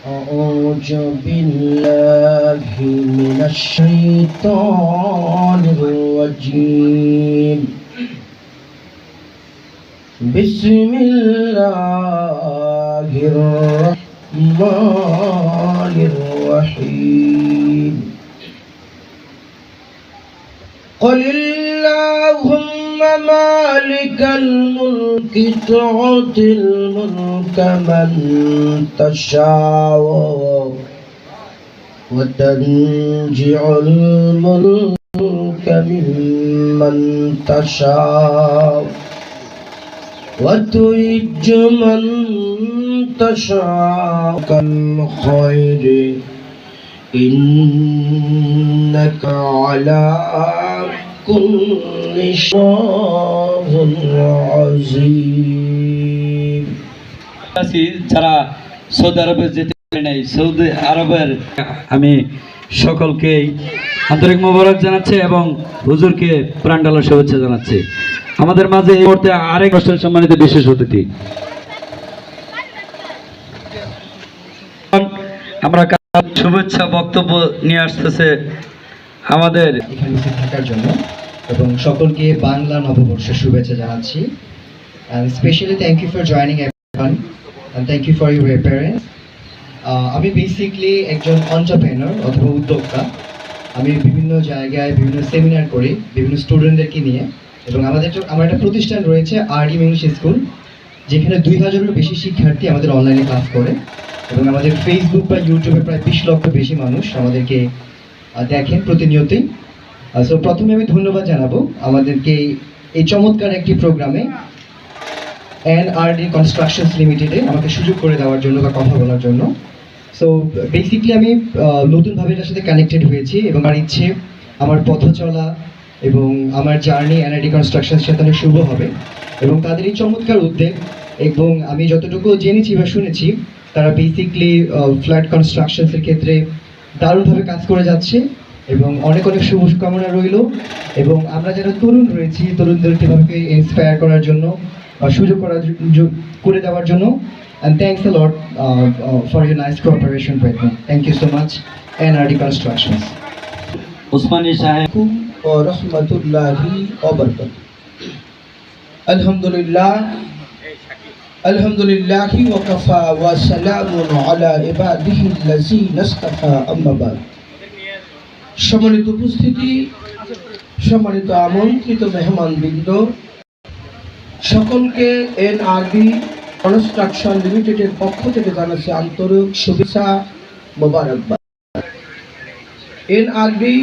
أعوذ بالله من الشيطان الرجيم بسم الله الرحمن الرحيم قل اللهم مالك الملك تؤتي الملك من تشاء وتنزع الملك ممن تشاء وتعز من تشاء بالخير إنك على كل شيء عظيم। যারা সৌদি আরবে যেতে পারে নাই, সৌদি আরবের আমি সকলকে আন্তরিক মোবারক জানাচ্ছি এবং হুজুরকে প্রাণঢালা শুভেচ্ছা জানাচ্ছি। আমাদের মাঝে এই মুহূর্তে আরেক বছর সম্মানিত বিশেষ অতিথি আমরা শুভেচ্ছা বক্তব্য নিয়ে আসতেছে আমাদের এখানে থাকার জন্য এবং সকলকে বাংলা নববর্ষের শুভেচ্ছা জানাচ্ছি। and especially thank you for joining everyone and thank you for your parents. আমি বেসিক্যালি একজন এন্টারপ্রেনার অথবা উদ্যোক্তা। আমি বিভিন্ন জায়গায় বিভিন্ন সেমিনার করি বিভিন্ন স্টুডেন্টদেরকে নিয়ে এবং আমার একটা প্রতিষ্ঠান রয়েছে আরডি ইংলিশ স্কুল, যেখানে 2000-এরও বেশি শিক্ষার্থী আমাদের অনলাইনে ক্লাস করে এবং আমাদের ফেসবুক বা ইউটিউবে প্রায় 20 লক্ষ বেশি মানুষ আমাদেরকে দেখেন প্রতিনিয়তই। সো প্রথমে আমি ধন্যবাদ জানাবো আমাদেরকে এই চমৎকার একটি প্রোগ্রামে এনআরডি কনস্ট্রাকশনস লিমিটেডে আমাকে সুযোগ করে দেওয়ার জন্য বা কথা বলার জন্য। সো বেসিক্যালি আমি নতুনভাবে এটার সাথে কানেক্টেড হয়েছি এবং আমার ইচ্ছে আমার পথ চলা এবং আমার জার্নি এনআরডি কনস্ট্রাকশনের সাথে অনেক শুভ হবে এবং তাদের এই চমৎকার উদ্যোগ এবং আমি যতটুকু জেনেছি বা শুনেছি তারা বেসিক্যালি ফ্ল্যাট কনস্ট্রাকশনসের ক্ষেত্রে দারুণভাবে কাজ করে যাচ্ছে এবং অনেক অনেক শুভকামনা রইল এবং আমরা যারা তরুণ রয়েছি তরুণদেরকে এভাবে ইন্সপায়ার করার জন্য সুযোগ করে দেওয়ার জন্য। and thanks a lot for your nice cooperation with me. Thank you so much NRD Constructions. Usmani সাহেব ওয়া রাহমাতুল্লাহি ওয়া বারাকাতুহু। আলহামদুলিল্লাহি ওয়া কাফা ওয়া সালামুন আলা ইবাদিহি আল্লাযীনা ইসতাফা আম্মা বাদ। সম্মানিত উপস্থিতি, সম্মানিত আমন্ত্রিত মেহমানবৃন্দ, সকলকে এনআরডি কনস্ট্রাকশন লিমিটেডের পক্ষ থেকে জানাচ্ছি আন্তরিক শুভেচ্ছা মোবারকবাদ। এনআরডি